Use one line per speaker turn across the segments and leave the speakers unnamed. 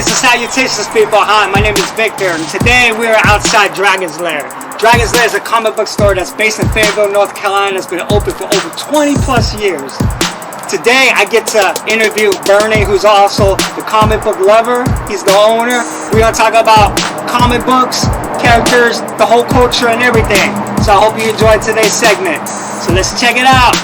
Greetings and salutations, people. Hi, my name is Victor, and today we are outside Dragon's Lair. Dragon's Lair is a comic book store that's based in Fayetteville, North Carolina. It's been open for over 20 plus years. Today I get to interview Bernie, who's also the comic book lover. He's the owner. We're going to talk about comic books, characters, the whole culture, and everything. So I hope you enjoyed today's segment. So let's check it out.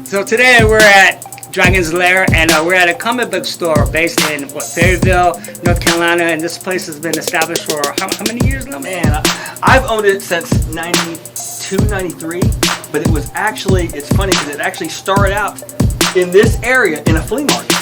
So today we're at Dragon's Lair, and we're at a comic book store based in Fayetteville, North Carolina, and this place has been established for how many years now?
Man, I've owned it since 92, 93, but it was actually, it's funny because it actually started out in this area in a flea market.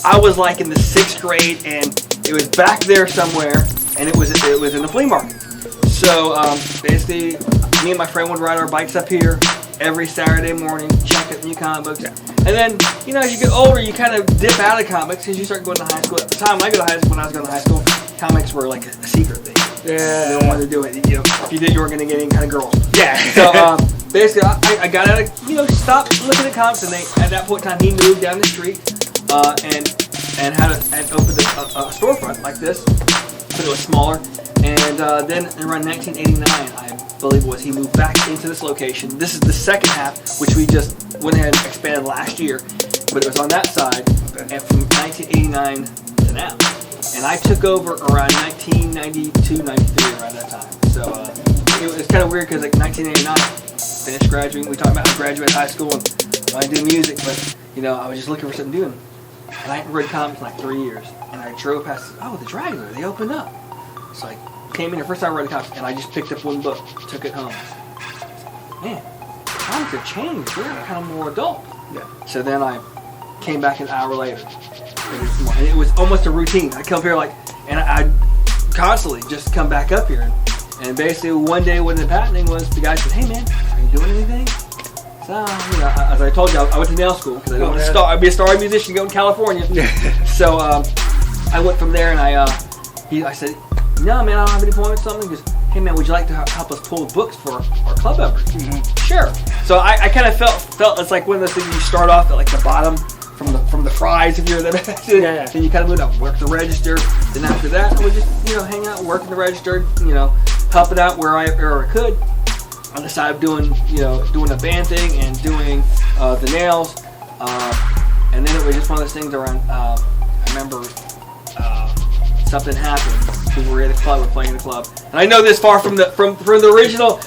I was like in the 6th grade, and it was back there somewhere, and it was in the flea market. So basically, me and my friend would ride our bikes up here every Saturday morning, check out new comic books. And then, you know, as you get older, you kind of dip out of comics because you start going to high school. At the time when I was going to high school, comics were like a secret thing.
Yeah.
You don't want to do it. You know, if you did, you weren't going to get any kind of girls.
Yeah.
So basically, I got out of, you know, stopped looking at comics, and at that point in time, he moved down the street and opened a storefront like this, but it was smaller. And then around 1989, I believe it was, he moved back into this location. This is the second half, which we just went ahead and expanded last year, but it was on that side, and from 1989 to now. And I took over around 1992, 93, around that time. So it was kind of weird because like 1989, finished graduating. We talked about I graduated high school and I do music, but you know, I was just looking for something to do. And I hadn't read comics in like 3 years. And I drove past, the Dragon Lair, they opened up. So I came in here, first time I read the comics, and I just picked up one book, took it home. Man, comics have changed. They're kind of more adult.
Yeah.
So then I came back an hour later. And it was almost a routine. I'd come here and I'd constantly just come back up here. And basically one day what ended up happening was the guy said, "Hey man, are you doing anything?" So, you know, as I told you, I went to nail school because I don't want to I'd be a star musician going to California. So I went from there and I said, "No, man, I don't have any appointments or something." He goes, "Hey, man, would you like to help us pull books for our club members?" Mm-hmm. Sure. So I kind of felt it's like one of those things you start off at like the bottom from the fries if you're there.
Yeah.
Then you kind of move up, work the register. Then after that, I would just hang out, working the register, help it out where I could. On the side of doing a band thing and doing the nails, and then it was just one of those things around. I remember something happened. We were at a club. We're playing in the club, and I know this far from the original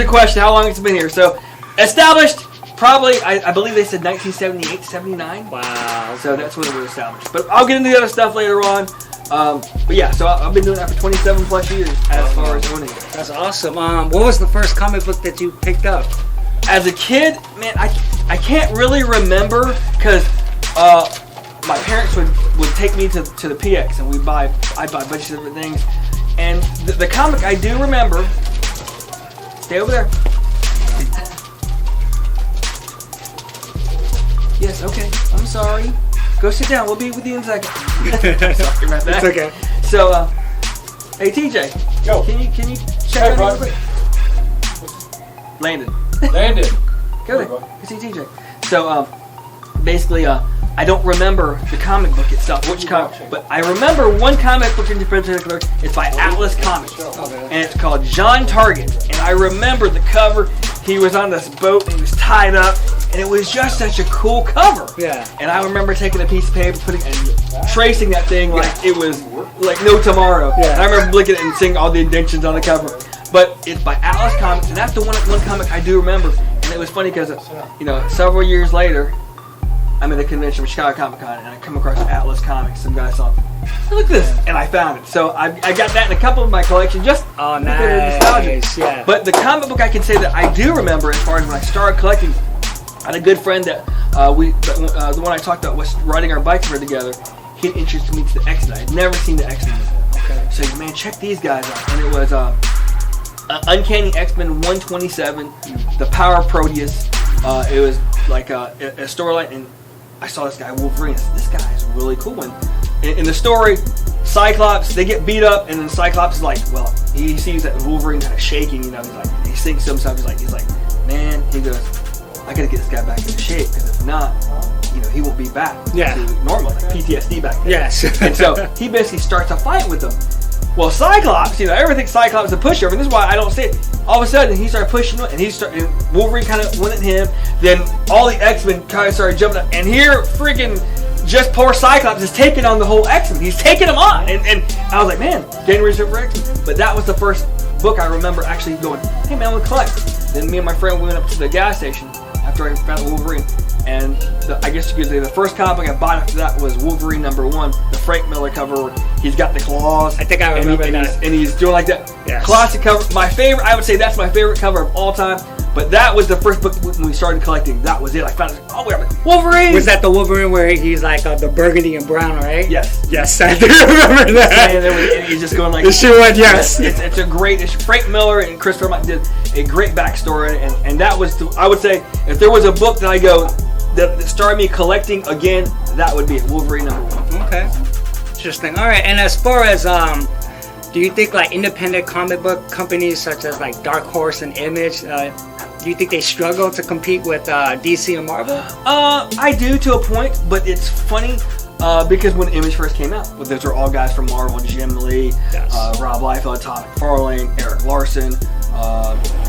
question. How long it's been here? So established, probably. I believe they said 1978, 79.
Wow.
So that's when it was established. But I'll get into the other stuff later on. But yeah, so I've been doing that for 27 plus years as far as owning it.
That's awesome. What was the first comic book that you picked up?
As a kid, man, I can't really remember because my parents would take me to the PX and I'd buy a bunch of different things. And the comic I do remember, stay over there. Yes, okay, I'm sorry. Go sit down, we'll be with you in a second. Sorry about that.
It's okay.
So, hey TJ,
Yo.
Can you check out real quick? Landon. Go there. Go see TJ. So, basically, I don't remember the comic book itself, which comic, but I remember one comic book in particular. It's by Atlas Comics, and it's called John Target. And I remember the cover. he was on this boat and he was tied up, and it was just such a cool cover.
Yeah.
And I remember taking a piece of paper, tracing that thing like it was like no tomorrow.
Yeah.
And I remember looking at it and seeing all the indentions on the cover. But it's by Atlas Comics, and that's the one comic I do remember. And it was funny because, several years later, I'm at a convention with Chicago Comic Con, and I come across Atlas Comics. Some guy saw, look at this, and I found it. So I got that in a couple of my collection, just because of nostalgia.
Yeah.
But the comic book I can say that I do remember, as far as when I started collecting, I had a good friend that the one I talked about was riding our bikes together. He introduced me to the X-Men. I had never seen the X-Men before.
Okay.
So he said, man, check these guys out. And it was Uncanny X-Men 127, The Power of Proteus. It was like a storyline, and I saw this guy, Wolverine. This guy is really cool. And in the story, Cyclops, they get beat up, and then Cyclops is like, well, he sees that Wolverine kind of shaking, he's like, he thinks to himself, he's like, man, he goes, I gotta get this guy back into shape, because if not, he won't be back to normal, like PTSD back then.
Yes.
And so he basically starts a fight with them. Well, Cyclops, everyone thinks Cyclops is a pushover, and this is why I don't say it. All of a sudden, he started pushing him, and Wolverine kind of went at him. Then all the X-Men kind of started jumping up, and here, freaking, just poor Cyclops is taking on the whole X-Men. He's taking them on, and I was like, man, getting ready for X-Men. But that was the first book I remember actually going, hey man, we'll collect. Then me and my friend went up to the gas station after I found Wolverine. And I guess you could say the first comic I bought after that was Wolverine #1, the Frank Miller cover where he's got the claws.
I think I remember that.
And he's doing like that.
Yes.
Classic cover. My favorite, I would say that's my favorite cover of all time. But that was the first book when we started collecting. That was it. I found it. Oh, wait, Wolverine!
Was that the Wolverine where he's like the burgundy and brown, right?
Yes.
Yes, I do remember that.
And he's just going like...
The shoe one, yes.
It's a great issue. Frank Miller and Chris Claremont did a great backstory. And that was, I would say, if there was a book that I go... that started me collecting again, that would be it. Wolverine #1.
Okay. Interesting. All right. And as far as do you think like independent comic book companies such as like Dark Horse and Image, do you think they struggle to compete with DC and Marvel?
I do to a point, but it's funny because when Image first came out, those are all guys from Marvel: Jim Lee,
yes.
Rob Liefeld, Todd McFarlane, Eric Larson,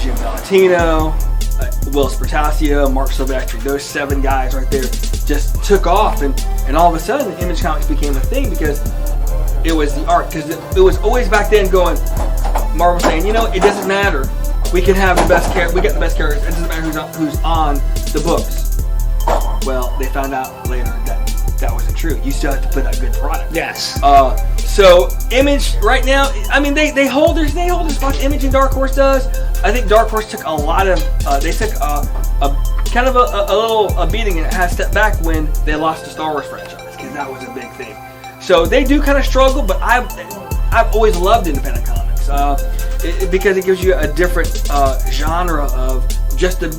Jim Valentino. Will Spertasio, Mark Silvestri, those 7 guys right there just took off, and all of a sudden Image Comics became a thing because it was the art, because it was always back then going, Marvel saying, it doesn't matter, we can have the best we got the best characters, it doesn't matter who's on the books. Well, they found out later that wasn't true. You still have to put out good product.
Yes.
So Image right now, I mean they hold their spot. Image and Dark Horse does. I think Dark Horse took a lot of they took a kind of a little beating and had stepped back when they lost the Star Wars franchise, because that was a big thing. So they do kind of struggle, but I've always loved independent comics because it gives you a different genre of just the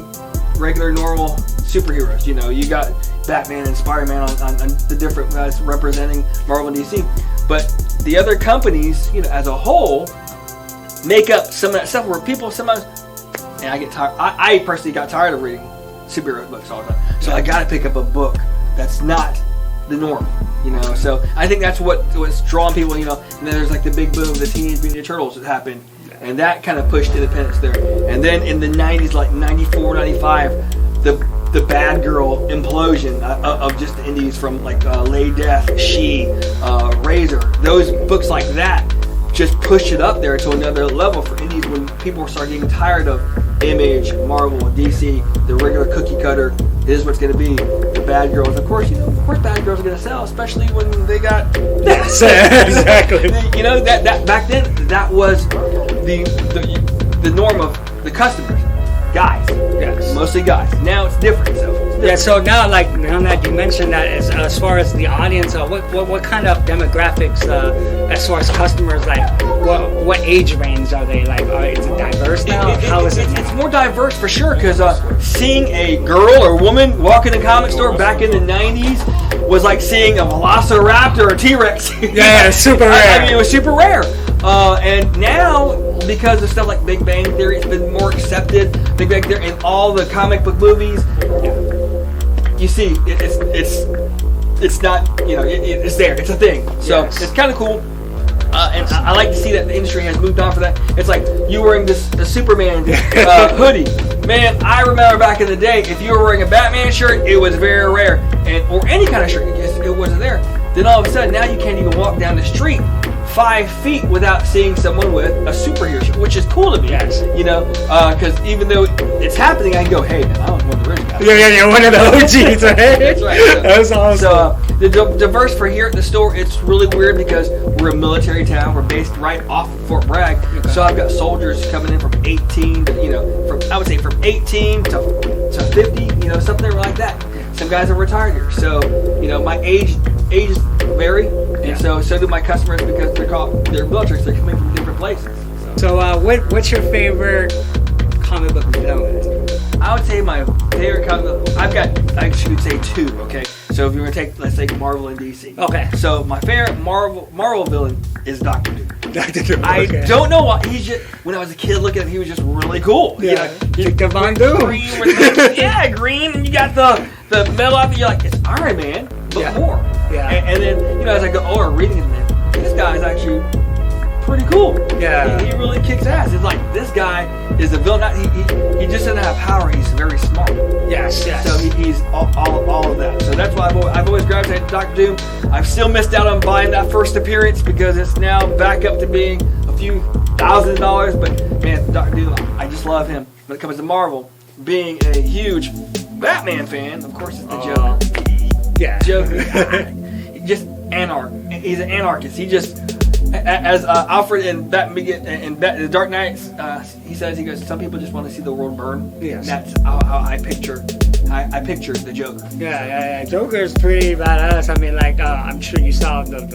regular normal superheroes. You got Batman and Spider-Man on the different guys representing Marvel and DC, but the other companies, as a whole, make up some of that stuff where people sometimes, and I get tired. I personally got tired of reading superhero books all the time, so I got to pick up a book that's not the norm. So I think that's what's drawing people. And then there's like the big boom of the Teenage Mutant Ninja Turtles that happened, and that kind of pushed independence there. And then in the 90s, like 94, 95, the bad girl implosion of just the indies from like Lay Death, She, Razor, those books like that just pushed it up there to another level for indies when people started getting tired of Image, Marvel, DC, the regular cookie cutter. Is what's going to be the bad girls. Of course, bad girls are going to sell, especially when they got
yes, exactly.
That back then that was the norm of the customers. Guys.
Yes.
Mostly guys. Now it's different.
Yeah, so now that you mentioned that, as far as the audience, what kind of demographics, as far as customers, like what age range are they? Like, is it diverse now? How is it now?
It's more diverse for sure, because seeing a girl or woman walk in a comic store back in the 90s was like seeing a velociraptor or a T-Rex.
Yeah, super rare.
I mean, it was super rare. And now, because of stuff like Big Bang Theory, it's been more accepted. Big Bang Theory and all the comic book movies. You see, it's not, it's there. It's a thing. So
yes.
It's kind of cool. And I like to see that the industry has moved on for that. It's like you wearing the Superman hoodie. Man, I remember back in the day, if you were wearing a Batman shirt, it was very rare, or any kind of shirt, it wasn't there. Then all of a sudden, now you can't even walk down the street 5 feet without seeing someone with a superhero shirt, which is cool to me.
Yes.
You know, because even though it's happening, I can go, hey, man, I was one of the original guys.
Yeah, one of the OGs, right?
That's right. So,
that's awesome.
So the diverse for here at the store, it's really weird because we're a military town. We're based right off of Fort Bragg. Okay. So I've got soldiers coming in from 18 to, I would say from 18 to 50, something like that. Some guys are retired here. So, my ages vary. And so do my customers because they're military, so they're coming from different places.
So what's your favorite comic book villain?
I would say my favorite comic book, I should say two, okay? So if you were to let's take Marvel and DC.
Okay.
So my favorite Marvel villain is Dr. Doom.
Dr. Doom.
I don't know why. When I was a kid looking at him, he was just really cool.
Yeah. Von Doom.
Green green, and you got the metal outfit, you're like, it's Iron Man, but more.
Yeah.
And then, as I go older reading it, man, this guy's actually pretty cool.
Yeah.
He really kicks ass. It's like, this guy is a villain. He just doesn't have power. He's very smart.
Yes.
So he's all of that. So that's why I've always gravitated to Dr. Doom. I've still missed out on buying that first appearance because it's now back up to being a few $1,000s. But man, Dr. Doom, I just love him. When it comes to Marvel, being a huge Batman fan, of course, it's the Joker.
Yeah.
Joker. Just he's an anarchist. He just, as Alfred in The Dark Knight, he goes, some people just want to see the world burn.
Yes.
That's how I picture the Joker.
Yeah. Joker's pretty badass. I mean, I'm sure you saw the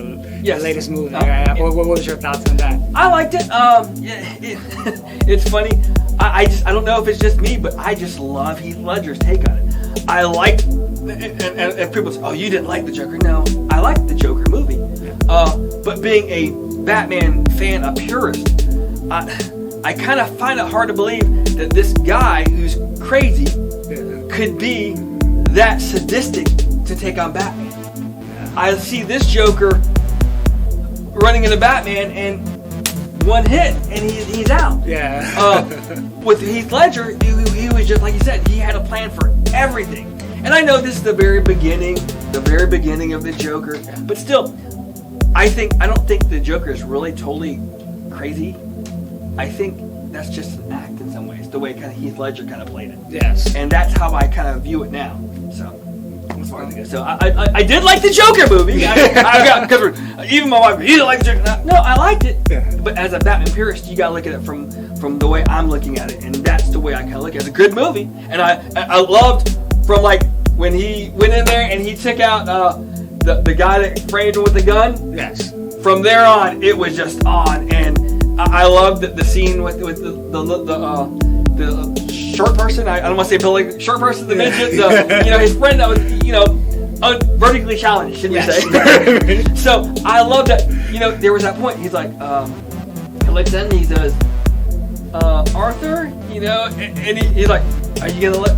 latest movie. What was your thoughts on that?
I liked it. It's funny. I don't know if it's just me, but I just love Heath Ledger's take on it. I liked, and people say, oh, you didn't like the Joker. No, I liked the Joker movie. But being a Batman fan, a purist, I kind of find it hard to believe that this guy who's crazy could be that sadistic to take on Batman. I see this Joker running into Batman and one hit and he's out.
Yeah.
With Heath Ledger, he was just like you said. He had a plan for everything. And I know this is the very beginning of the Joker, but still, I don't think the Joker is really totally crazy. I think that's just an act in some ways, the way kind of Heath Ledger kind of played it.
Yes.
And that's how I kind of view it now. So. So I did like the Joker movie. Because even my wife, you didn't like the Joker. No, I liked it. Yeah. But as a Batman purist, you gotta look at it from the way I'm looking at it, and that's the way I kind of look at it. It's a good movie, and I loved from when he went in there and he took out the guy that framed him with the gun.
Yes.
From there on, it was just on, and I loved the scene with the short person. I don't want to say Billy, short person, the midget, his friend that was, vertically challenged, should we say? So I love that. There was that point. He's like, he looks in and he says, Arthur, and he's like, are you gonna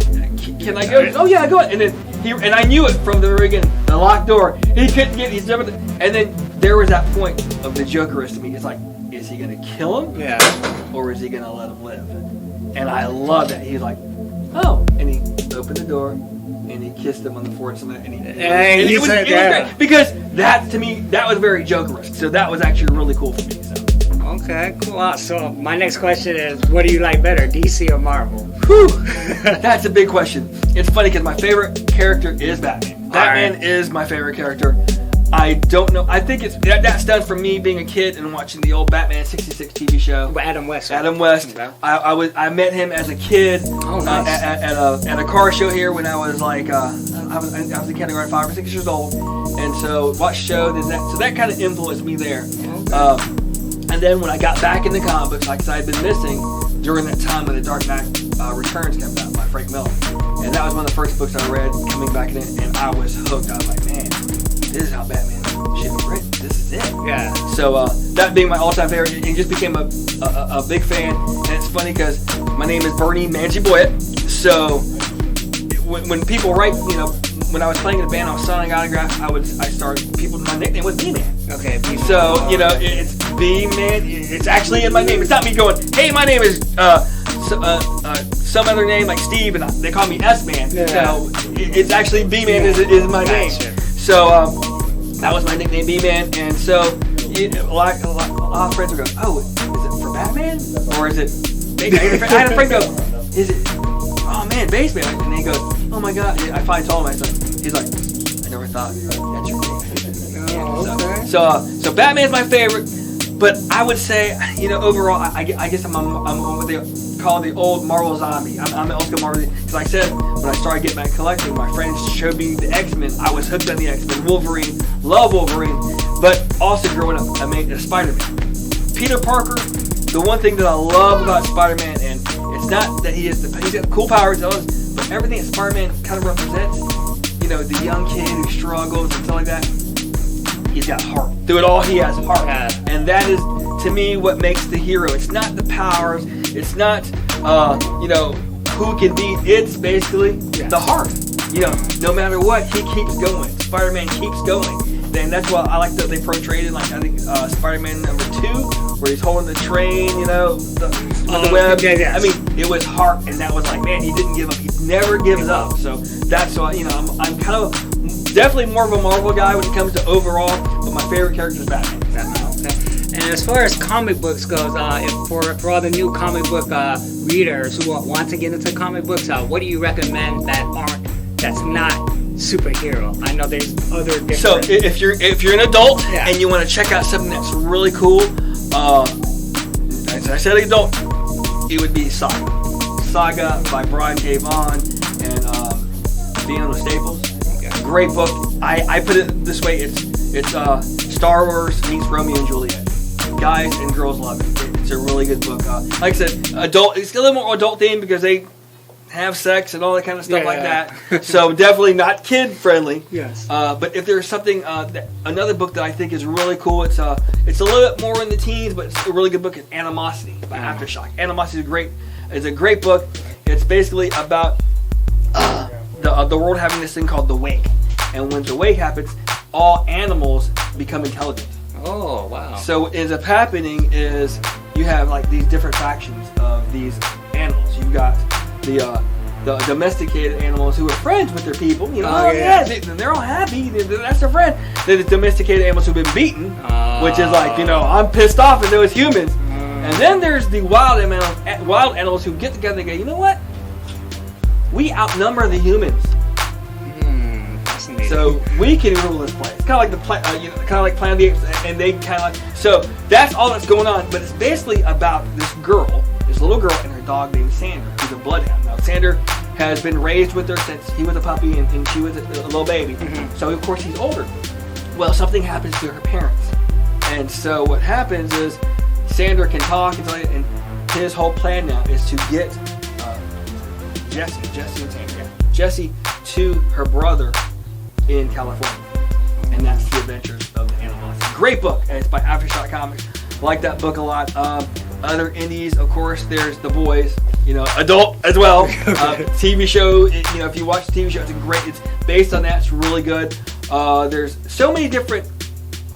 can I go? Oh yeah, go ahead. And I knew it from the very beginning. The locked door. He couldn't get. He's never. And then there was that point of the Jokerist to me. It's like, is he gonna kill him?
Yeah.
Or is he gonna let him live? And I love that. He's like, oh, and he opened the door and he kissed him on the forehead. It was great because that to me that was very Jokerisk. So that was actually really cool for me. So.
Okay, cool. So my next question is, what do you like better, DC or Marvel?
Whew, that's a big question. It's funny because my favorite character is Batman. Batman is my favorite character. I don't know. I think that stems from me being a kid and watching the old Batman '66 TV show.
Adam West.
Adam West. Okay. I met him as a kid at a car show here when I was like I was in kindergarten, 5 or 6 years old, and so watched the show. So that kind of influenced me there. Okay. And then when I got back into comic books, like I had been missing during that time when The Dark Knight Returns came out by Frank Miller, and that was one of the first books I read coming back in, and I was hooked. I was like, man, this is how Batman should be written. This is it. Yeah. So that being my all-time favorite, and just became a big fan. And it's funny because my name is Bernie Manji Boyett. So when people write, when I was playing in a band, I was signing autographs. My nickname was B-Man.
Okay.
So it's B-Man. It's actually in my name. It's not me going, hey, my name is some other name like Steve, and they call me S-Man.
Yeah.
So it's actually B-Man is my name. So that was my nickname, B-Man. And so a lot of friends would go, oh, is it for Batman? Or is it... I had a friend go, is it... Oh, man, Baseman. And he goes, oh, my God. I finally told him, I said, he's like, I never thought that's your name.
Okay.
So Batman's my favorite. But I would say, overall, I guess I'm what they call the old Marvel zombie. I'm an old school Marvel. Because like I said, when I started getting back collecting, my friends showed me the X-Men. I was hooked on the X-Men. Wolverine, love Wolverine. But also growing up, I made Spider-Man. Peter Parker, the one thing that I love about Spider-Man, and it's not that he's got cool powers, but everything that Spider-Man kind of represents, the young kid who struggles and stuff like that, he's got heart. Through it all, he has heart.
Yeah.
And that is, to me, what makes the hero. It's not the powers. It's not, who can beat. It's basically the heart. No matter what, he keeps going. Spider-Man keeps going. And that's why I like that they portrayed it, like I think Spider-Man number 2, where he's holding the train, the web.
Yeah.
I mean, it was heart, and that was like, man, he didn't give up. He never gives up. So that's why, I'm kind of definitely more of a Marvel guy when it comes to overall, but my favorite character is Batman.
Okay. And as far as comic books goes, for all the new comic book readers who want to get into comic books, what do you recommend that's not superhero? I know there's other different...
So if you're an adult and you want to check out something that's really cool, as I said, adult, it would be Saga by Brian K. Vaughan and Dean Staples. Okay. Great book. I put it this way: it's Star Wars meets Romeo and Juliet. Guys and girls love it. It's a really good book. Like I said, adult. It's a little more adult themed because they have sex and all that kind of stuff like that. So definitely not kid friendly.
Yes.
But if there's something, another book that I think is really cool, it's a little bit more in the teens, but it's a really good book. It's Animosity by Aftershock. Animosity is a great book. It's basically about the world having this thing called the wake, and when the wake happens, all animals become intelligent.
Oh wow!
So what ends up happening is you have like these different factions of these animals. You've got the domesticated animals who are friends with their people. They're all happy. That's their friend. Then the domesticated animals who've been beaten, which is like, I'm pissed off at those humans. And then there's the wild animals who get together and go, you know what? We outnumber the humans.
Fascinating.
So we can rule this place. It's kind of like Planet of the Apes, and they kind of like. So that's all that's going on. But it's basically about this little girl, and her dog named Sander, who's a bloodhound. Now Sander has been raised with her since he was a puppy and she was a little baby. Mm-hmm. So of course he's older. Well, something happens to her parents, and so what happens is Sander can talk and his whole plan now is to get Jesse to her brother in California, and that's the adventures of the Animals. Great book, and it's by Aftershock Comics. I like that book a lot. Other indies, of course, there's The Boys, adult as well. TV show, if you watch the TV show, it's based on that. It's really good. There's so many different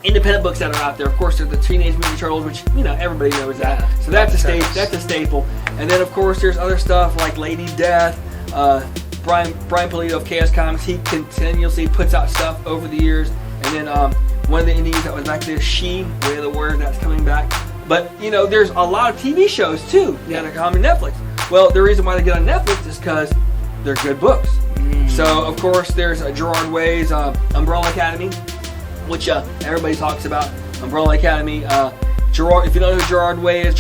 independent books that are out there. Of course, there's the Teenage Mutant Ninja Turtles, which everybody knows that. So that's a staple. And then, of course, there's other stuff like Lady Death. Brian Pulido of Chaos Comics, he continuously puts out stuff over the years. And then one of the indies that was back there, She, Way of the Word, that's coming back. But, there's a lot of TV shows, too, that are coming to Netflix. Well, the reason why they get on Netflix is because they're good books. So, of course, there's Gerard Way's Umbrella Academy, which everybody talks about. Umbrella Academy. Gerard, if you know who Gerard Way is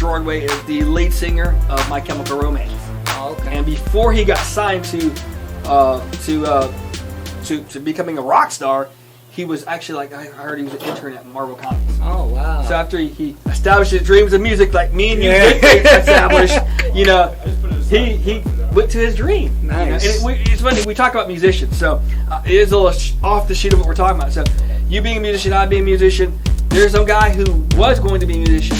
the lead singer of My Chemical Romance.
Oh, okay.
And before he got signed to becoming a rock star, he was actually I heard he was an intern at Marvel Comics.
Oh wow!
So after he established his dreams of music, like me and you established, he went to his dream.
Nice.
And it's funny, we talk about musicians, so it is a little off the sheet of what we're talking about. So you being a musician, I being a musician, there's some guy who was going to be a musician,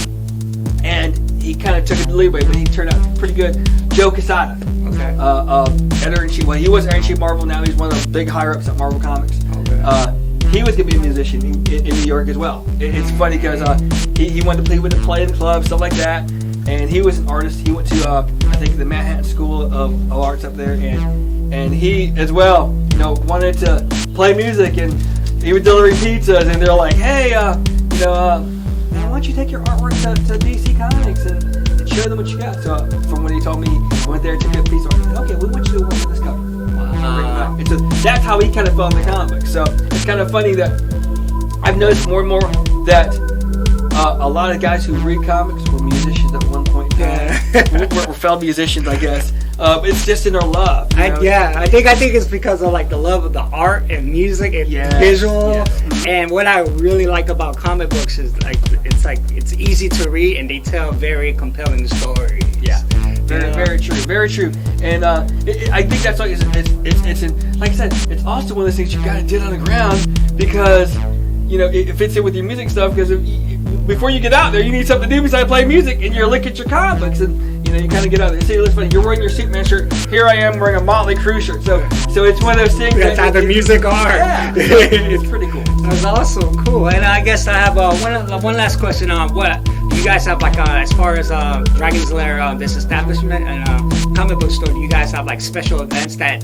and he kind of took it leeway, but he turned out pretty good. Joe Quesada.
Okay.
Editor-in-chief. Well, he was editor-in-chief Marvel. Now he's one of the big higher-ups at Marvel Comics.
Okay.
he was gonna be a musician in New York as well. It's funny because he wanted to play in the club, stuff like that, and he was an artist. He went to I think the Manhattan School of Arts up there, and he as well, wanted to play music, and he was delivering pizzas, and they're like, hey, man, why don't you take your artwork to DC Comics and show them what you got? So from when he told me, he went there, took a piece of art, and said, okay, we want you to work on this cover. And so that's how he kind of fell in the comic book. So it's kind of funny that I've noticed more and more that a lot of guys who read comics were musicians at one point. We're failed musicians, I guess. It's just in our love.
I think it's because of like the love of the art and music and visual. Yes. And what I really like about comic books is it's easy to read and they tell very compelling stories.
Yeah. Very true, very true, and I think that's like it's like I said, it's also one of those things you gotta get on the ground because it fits in with your music stuff. Because before you get out there, you need something to do besides play music, and you're looking at your comics, and you kind of get out there. See, listen, you're wearing your Superman shirt. Here I am wearing a Motley Crue shirt. So it's one of those things.
That's either music or art.
Yeah, it's pretty cool.
That's awesome, cool. And I guess I have one last question on what you guys have as far as Dragon's Lair, this establishment and comic book store. Do you guys have like special events that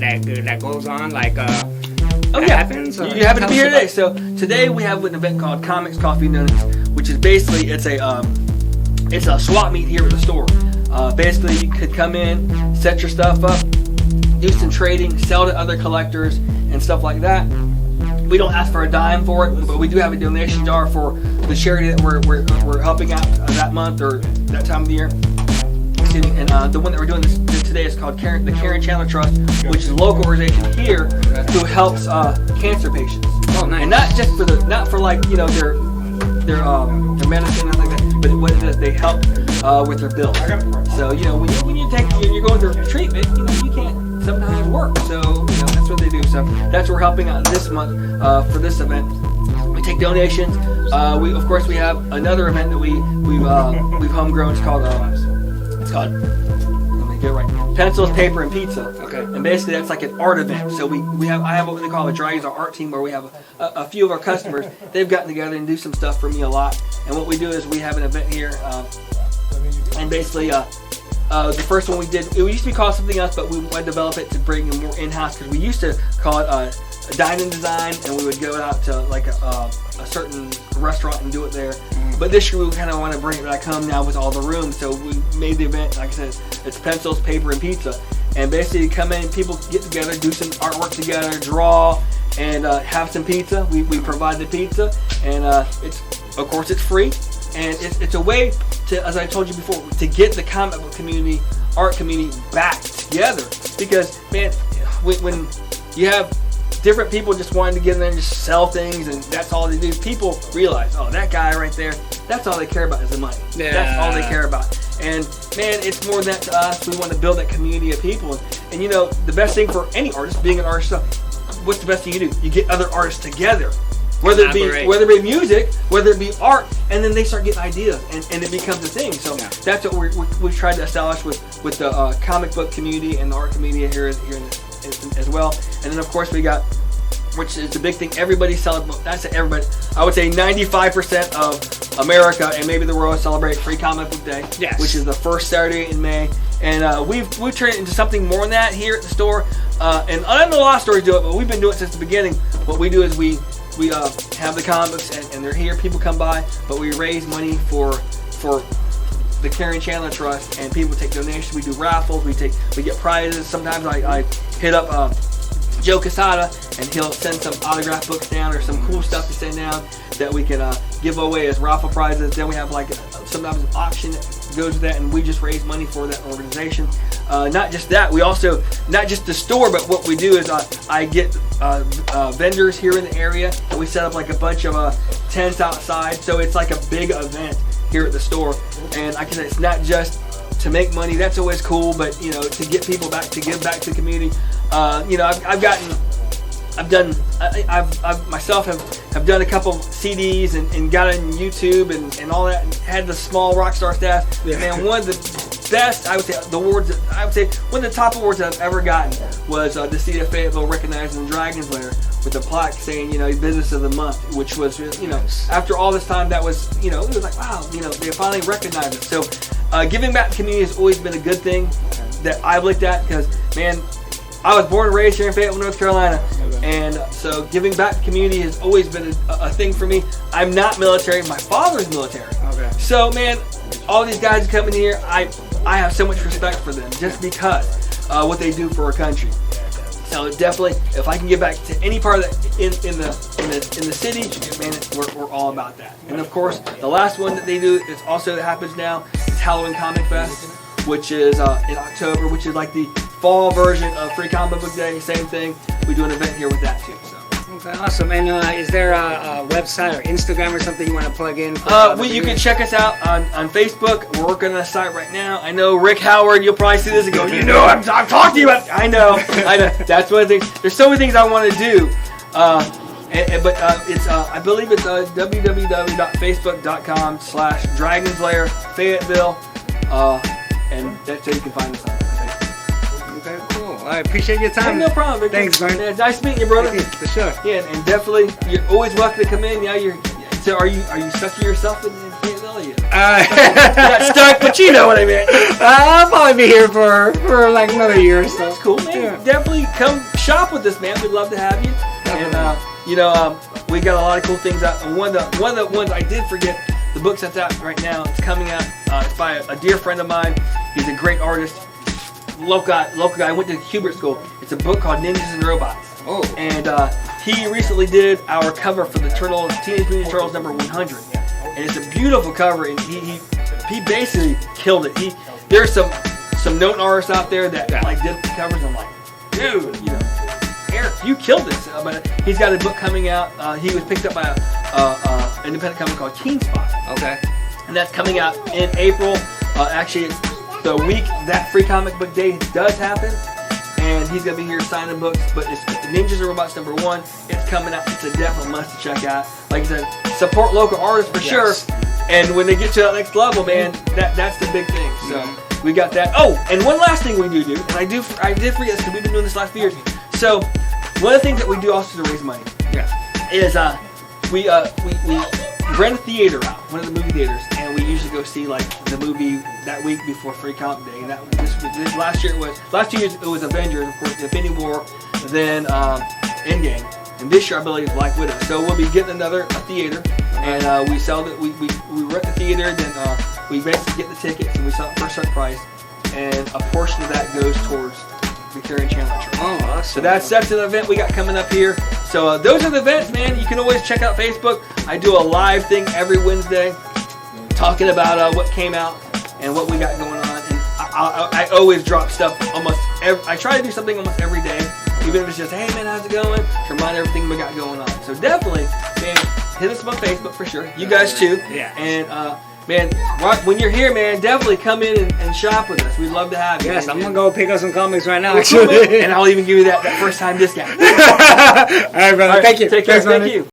goes on happens?
You happen to be here today. So today we have an event called Comics, Coffee, and Donuts, which is basically it's a swap meet here at the store. Basically, you could come in, set your stuff up, do some trading, sell to other collectors and stuff like that. We don't ask for a dime for it, but we do have a donation jar for the charity that we're helping out that month or that time of the year. And the one that we're doing this today is called the Karen Chandler Trust, which is a local organization here who helps cancer patients.
Oh, nice.
And not just not for like their medicine and like that, but what it is, they help with their bills. So when you're going through treatment, you can't sometimes work. So that's what they do. So that's what we're helping out this month for this event. We take donations. We have another event that we've homegrown. It's called let me get it right. Pencils, Paper, and Pizza.
Okay.
And basically that's like an art event. So I have what they call a Dragons art team, where we have a few of our customers. They've gotten together and do some stuff for me a lot. And what we do is we have an event here, and basically the first one we did, it used to be called something else, but we want to develop it to bring it more in-house, because we used to call it a dine-in design, and we would go out to like a certain restaurant and do it there. But this year we kind of want to bring it back home now with all the rooms. So we made the event, like I said, it's Pencils, Paper, and Pizza. And basically come in, people get together, do some artwork together, draw, and have some pizza. We provide the pizza, and it's free. And it's a way to, as I told you before, to get the comic book community, art community back together. Because, man, when you have different people just wanting to get in there and just sell things, and that's all they do, people realize, oh, that guy right there, that's all they care about is the money. Yeah. That's all they care about. And, man, it's more than that to us. We want to build that community of people. And the best thing for any artist, being an artist, what's the best thing you do? You get other artists together. Whether it be music, whether it be art, and then they start getting ideas, and it becomes a thing. So that's what we've tried to establish with the comic book community and the art community here as well. And then of course we got, which is the big thing, everybody celebrates. I say everybody. I would say 95% of America and maybe the world celebrate Free Comic Book Day, which is the first Saturday in May. And we've turned it into something more than that here at the store. And I don't know a lot of stores do it, but we've been doing it since the beginning. What we do is we have the comics, and they're here. People come by, but we raise money for the Karen Chandler Trust, and people take donations. We do raffles. We get prizes. Sometimes I hit up Joe Casada, and he'll send some autograph books down or some cool stuff to send down that we can give away as raffle prizes. Then we have sometimes an auction that goes with that, and we just raise money for that organization. Not just that, we also, not just the store, but what we do is I get vendors here in the area, and we set up like a bunch of tents outside, so it's like a big event here at the store. And like I said, it's not just to make money, that's always cool, but to get people back, to give back to the community. I've myself have done a couple CDs and got on YouTube and all that, and had the small rock star staff. Man, one of the best, I would say one of the top awards that I've ever gotten was the city of Fayetteville recognizing Dragon's Lair with a plaque saying, business of the month, which was, after all this time, that was, it was like, wow, they finally recognized it. So giving back to the community has always been a good thing that I've looked at, because, man, I was born and raised here in Fayetteville, North Carolina, and so giving back to the community has always been a thing for me. I'm not military. My father's military. Okay. So, man, all these guys coming here, I have so much respect for them just because what they do for our country. So definitely, if I can give back to any part of that in the city, man, we're all about that. And of course, the last one that they do is also that happens now is Halloween Comic Fest, which is in October, which is like the fall version of Free Comic Book Day. Same thing. We do an event here with that too. So.
Okay, awesome. And is there a website or Instagram or something you want to plug in?
You can check us out on Facebook. We're working on a site right now. I know Rick Howard, you'll probably see this and go, I'm talking to you about. I know. That's one of the things. There's so many things I want to do. I believe it's www.facebook.com/Dragonslair Fayetteville. And that's how you can find us on Facebook.
Okay, cool. I appreciate your time.
No problem, Victor.
Thanks, man.
Yeah, nice meeting you, brother.
Thank you, for sure.
Yeah, and definitely, you're always welcome to come in. So are you stuck to yourself in Fayetteville? You're not stuck, but you know what I mean.
I'll probably be here for like another year or so.
That's cool, man. Yeah. Definitely come shop with us, man. We'd love to have you. Definitely. And we got a lot of cool things out. One of the ones I did forget. The book that's out right now, it's coming out. It's by a dear friend of mine. He's a great artist. Local guy. I went to Hubert School. It's a book called Ninjas and Robots. Oh. And he recently did our cover for the Teenage Mutant Turtles number 100. And it's a beautiful cover. And he basically killed it. There's some known artists out there that like did the covers. I'm like, dude, Eric, you killed this. But he's got a book coming out. He was picked up by a independent company called Keen Spot.
Okay.
And that's coming out in April. Actually, it's the week that Free Comic Book Day does happen. And he's going to be here signing books. But it's Ninjas and Robots number 1. It's coming out. It's a definite must to check out. Like I said, support local artists for sure. And when they get to that next level, man, that's the big thing. So we got that. Oh, and one last thing we do, and I did forget this because we've been doing this last few years. So one of the things that we do also to raise money is we rent a theater out, one of the movie theaters, and we usually go see like the movie that week before Free Comic Day. And last 2 years it was Avengers, of course, Infinity War, then Endgame, and this year I believe Black Widow. So we'll be getting a theater, and we sell it. We rent the theater, then we basically get the tickets, and we sell it for a certain price, and a portion of that goes towards Victoria and Chandler Church.
Oh, awesome.
So that's an event we got coming up here. So those are the events, man. You can always check out Facebook. I do a live thing every Wednesday talking about what came out and what we got going on. And I always drop stuff I try to do something almost every day. Even if it's just, hey, man, how's it going? To remind everything we got going on. So definitely, man, hit us up on Facebook for sure. You guys too.
Yeah.
And, man, when you're here, man, definitely come in and shop with us. We'd love to have you.
Yes, I'm going to go pick up some comics right now, actually.
And I'll even give you that first time discount.
All right, brother. Thank you.
Take care. Thank you.